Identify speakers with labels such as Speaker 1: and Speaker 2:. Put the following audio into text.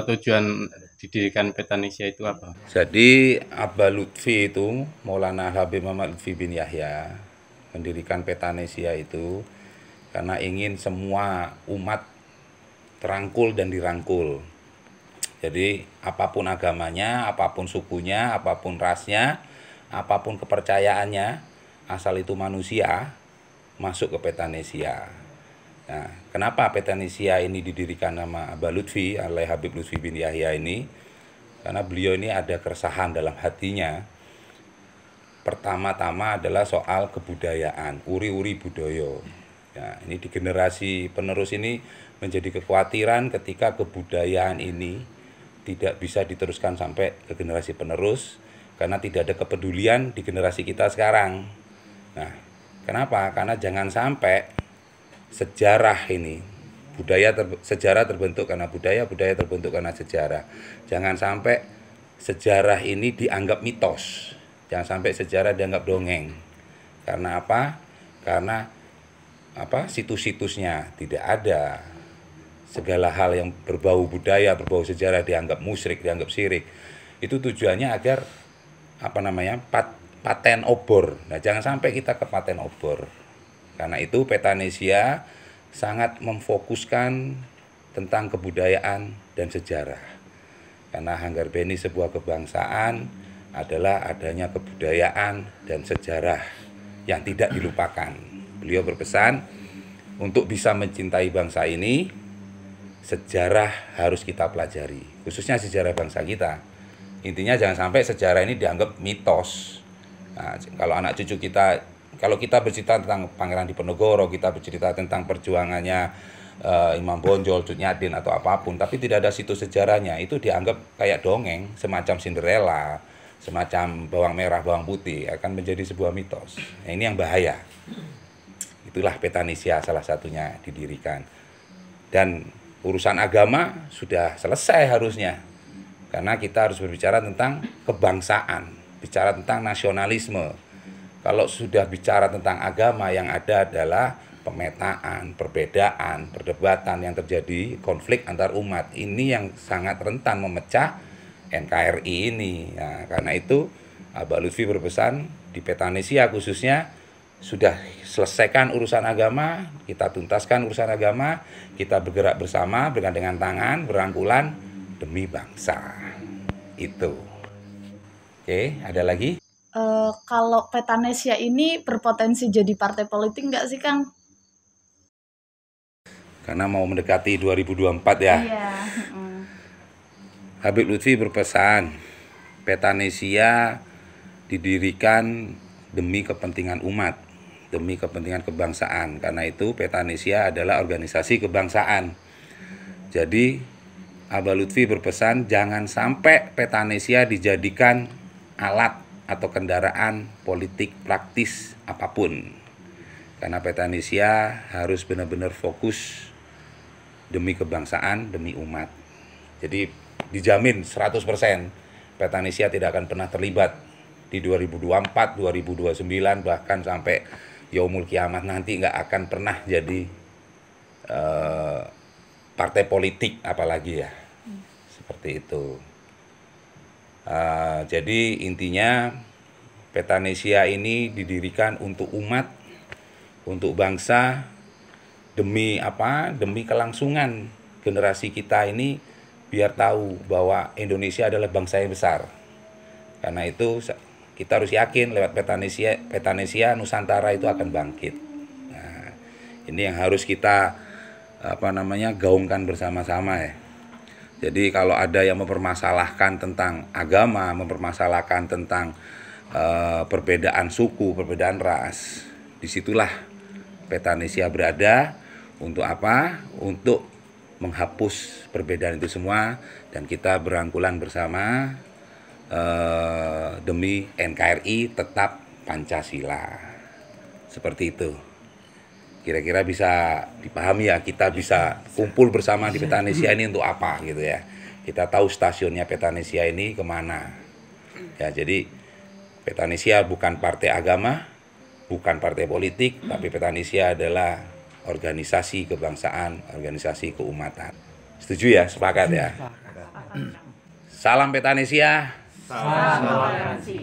Speaker 1: tujuan didirikan Petanesia itu apa?
Speaker 2: Jadi Aba Lutfi itu, Maulana Habib Muhammad Lutfi bin Yahya, mendirikan Petanesia itu karena ingin semua umat terangkul dan dirangkul. Jadi apapun agamanya, apapun sukunya, apapun rasnya, apapun kepercayaannya, asal itu manusia, masuk ke Petanesia. Nah, kenapa Petanesia ini didirikan nama Aba Lutfi, oleh Habib Lutfi bin Yahya ini? Karena beliau ini ada keresahan dalam hatinya. Pertama-tama adalah soal kebudayaan, uri-uri budaya. Ya, ini di generasi penerus ini menjadi kekhawatiran ketika kebudayaan ini tidak bisa diteruskan sampai ke generasi penerus karena tidak ada kepedulian di generasi kita sekarang. Nah, kenapa? Karena jangan sampai sejarah ini, sejarah terbentuk karena budaya, budaya terbentuk karena sejarah. Jangan sampai sejarah ini dianggap mitos. Jangan sampai sejarah dianggap dongeng. Karena apa? Karena situs-situsnya tidak ada. Segala hal yang berbau budaya, berbau sejarah dianggap musyrik, dianggap syirik. Itu tujuannya agar paten obor. Nah, jangan sampai kita ke paten obor. Karena itu Petanesia sangat memfokuskan tentang kebudayaan dan sejarah. Karena Hanggarbeni sebuah kebangsaan adalah adanya kebudayaan dan sejarah yang tidak dilupakan. Beliau berpesan untuk bisa mencintai bangsa ini, sejarah harus kita pelajari, khususnya sejarah bangsa kita. Intinya jangan sampai sejarah ini dianggap mitos. Nah, kalau kita bercerita tentang Pangeran Diponegoro, kita bercerita tentang perjuangannya Imam Bonjol, Cut Nyaddin atau apapun, tapi tidak ada situs sejarahnya, itu dianggap kayak dongeng, semacam Cinderella, semacam bawang merah, bawang putih, akan menjadi sebuah mitos. Nah, ini yang bahaya. Itulah Petanesia salah satunya didirikan. Dan urusan agama sudah selesai harusnya. Karena kita harus berbicara tentang kebangsaan, bicara tentang nasionalisme. Kalau sudah bicara tentang agama, yang ada adalah pemetaan, perbedaan, perdebatan yang terjadi, konflik antar umat. Ini yang sangat rentan memecah NKRI ini. Nah, karena itu Aba Lutfi berpesan di Petanesia khususnya, sudah selesaikan urusan agama, kita tuntaskan urusan agama, kita bergerak bersama bergandengan tangan, berangkulan demi bangsa. Itu. Oke, ada lagi?
Speaker 3: Kalau Petanesia ini berpotensi jadi partai politik nggak sih, Kang?
Speaker 2: Karena mau mendekati 2024 ya.
Speaker 3: Iya.
Speaker 2: Habib Lutfi berpesan, Petanesia didirikan demi kepentingan umat, demi kepentingan kebangsaan. Karena itu Petanesia adalah organisasi kebangsaan. Jadi Aba Lutfi berpesan jangan sampai Petanesia dijadikan alat atau kendaraan politik praktis apapun. Karena Petanesia harus benar-benar fokus demi kebangsaan, demi umat. Jadi dijamin 100% Petanesia tidak akan pernah terlibat di 2024, 2029, bahkan sampai yaumul kiamat nanti nggak akan pernah jadi partai politik apalagi ya. Seperti itu. Jadi intinya Petanesia ini didirikan untuk umat, untuk bangsa, demi apa? Demi kelangsungan generasi kita ini biar tahu bahwa Indonesia adalah bangsa yang besar. Karena itu kita harus yakin lewat Petanesia Nusantara itu akan bangkit. Nah, ini yang harus kita gaungkan bersama-sama ya. Jadi kalau ada yang mempermasalahkan tentang agama, mempermasalahkan tentang perbedaan suku, perbedaan ras, disitulah Petanesia berada untuk apa? Untuk menghapus perbedaan itu semua dan kita berangkulan bersama demi NKRI tetap Pancasila. Seperti itu. Kira-kira bisa dipahami ya, kita bisa kumpul bersama di Petanesia ini untuk apa gitu ya. Kita tahu stasiunnya Petanesia ini kemana. Ya, jadi Petanesia bukan partai agama, bukan partai politik, tapi Petanesia adalah organisasi kebangsaan, organisasi keumatan. Setuju ya? Sepakat ya? Salam Petanesia.
Speaker 4: Salam toleransi.